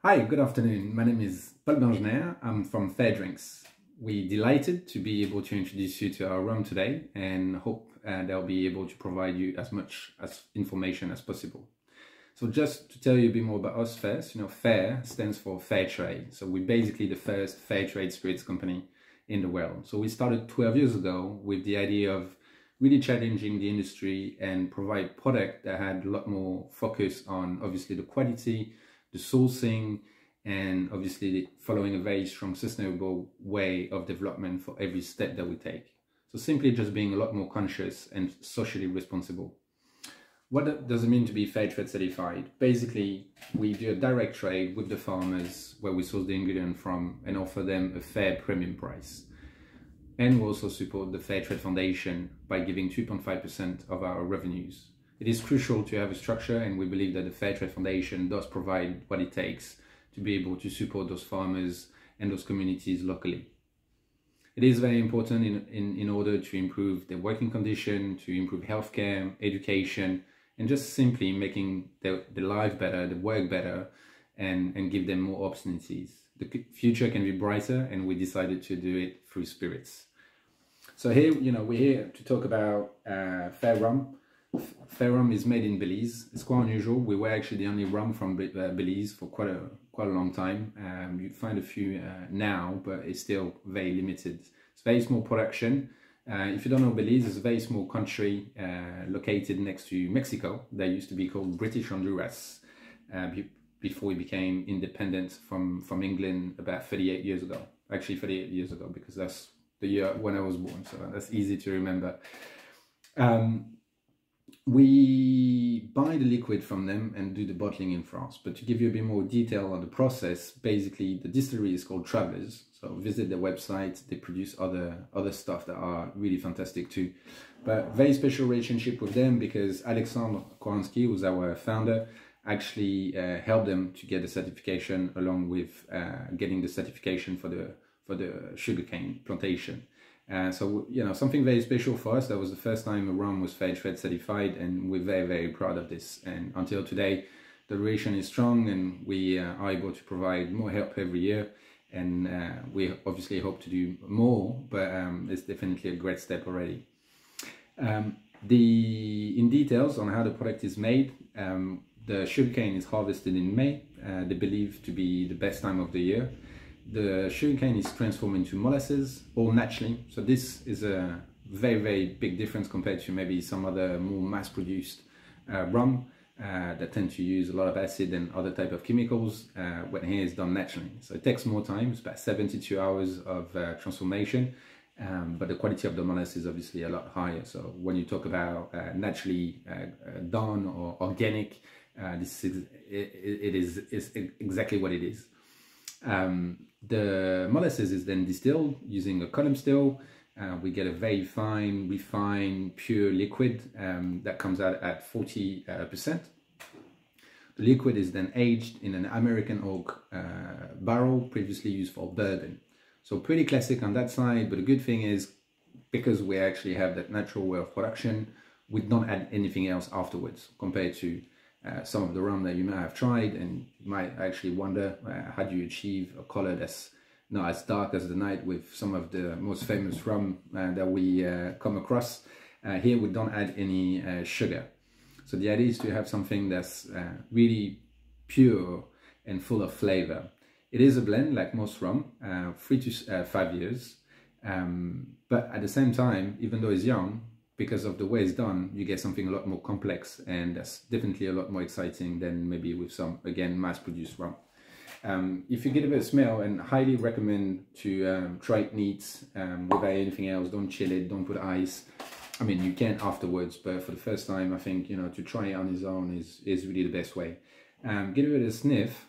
Hi, good afternoon. My name is Paul Bengener. I'm from Fair Drinks. We're delighted to be able to introduce you to our rum today and hope they'll be able to provide you as much information as possible. So just to tell you a bit more about us first, FAIR stands for Fair Trade. So we're basically the first fair trade spirits company in the world. So we started 12 years ago with the idea of really challenging the industry and provide product that had a lot more focus on obviously the quality, the sourcing, and obviously following a very strong sustainable way of development for every step that we take. So simply just being a lot more conscious and socially responsible. What does it mean to be fair trade certified? Basically, we do a direct trade with the farmers where we source the ingredient from and offer them a fair premium price. And we also support the Fair Trade Foundation by giving 2.5% of our revenues. It is crucial to have a structure, and we believe that the Fair Trade Foundation does provide what it takes to be able to support those farmers and those communities locally. It is very important in order to improve their working condition, to improve healthcare, education, and just simply making their life better, the work better, and give them more opportunities. The future can be brighter, and we decided to do it through spirits. So here, we're here to talk about Fair Rum. Fair Rum is made in Belize. It's quite unusual. We were actually the only rum from Belize for quite a long time. You find a few now, but it's still very limited. It's very small production. If you don't know Belize, it's a very small country located next to Mexico. They used to be called British Honduras before we became independent from England about 38 years ago. Actually 38 years ago, because that's the year when I was born, so that's easy to remember. We buy the liquid from them and do the bottling in France. But to give you a bit more detail on the process, basically the distillery is called Travelers. So visit their website. They produce other stuff that are really fantastic too. But very special relationship with them because Alexandre Koransky, who's our founder, actually helped them to get the certification along with getting the certification for the sugarcane plantation. So, something very special for us. That was the first time a rum was Fair Trade certified, and we're very, very proud of this. And until today, the relation is strong, and we are able to provide more help every year. And we obviously hope to do more, but it's definitely a great step already. In details on how the product is made, the sugarcane is harvested in May. They believe to be the best time of the year. The sugarcane is transformed into molasses, all naturally. So this is a very, very big difference compared to maybe some other more mass-produced rum that tend to use a lot of acid and other type of chemicals, when here it's done naturally. So it takes more time. It's about 72 hours of transformation, but the quality of the molasses is obviously a lot higher. So when you talk about naturally done or organic, this is exactly what it is. The molasses is then distilled using a column still. We get a very fine, refined, pure liquid that comes out at 40%. The liquid is then aged in an American oak barrel previously used for bourbon. So pretty classic on that side, but the good thing is because we actually have that natural way of production, we don't add anything else afterwards compared to some of the rum that you might have tried, and you might actually wonder how do you achieve a color that's not as dark as the night with some of the most famous rum that we come across. Here we don't add any sugar. So the idea is to have something that's really pure and full of flavor. It is a blend like most rum, 3 to 5 years, but at the same time, even though it's young, because of the way it's done, you get something a lot more complex, and that's definitely a lot more exciting than maybe with some, again, mass-produced rum. If you get a bit of smell, and highly recommend to try it neat without anything else. Don't chill it, don't put ice. I mean, you can afterwards, but for the first time, I think, to try it on its own is really the best way. Give it a sniff.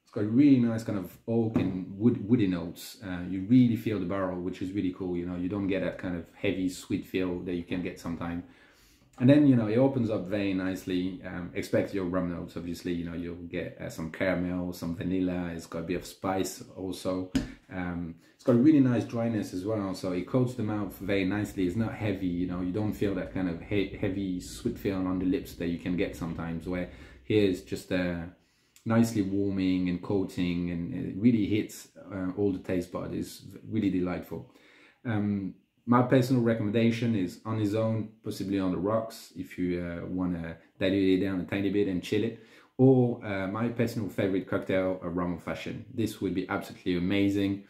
It's got really nice kind of oak and woody notes. You really feel the barrel, which is really cool. You don't get that kind of heavy sweet feel that you can get sometimes. And then, it opens up very nicely. Expect your rum notes, obviously. You'll get some caramel, some vanilla. It's got a bit of spice also. It's got a really nice dryness as well. So it coats the mouth very nicely. It's not heavy, you don't feel that kind of heavy sweet feel on the lips that you can get sometimes, where here it's just nicely warming and coating, and it really hits all the taste buds. It's really delightful. My personal recommendation is on his own, possibly on the rocks, if you want to dilute it down a tiny bit and chill it. Or my personal favorite cocktail, a rum old-fashioned. This would be absolutely amazing.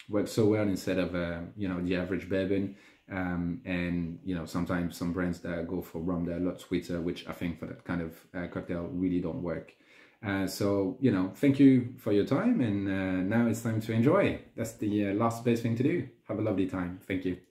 Works so well instead of you know, the average bourbon. And you know, sometimes some brands that go for rum, they're a lot sweeter, which I think for that kind of cocktail really don't work. So, you know, thank you for your time, and now it's time to enjoy. That's the last best thing to do. Have a lovely time. Thank you.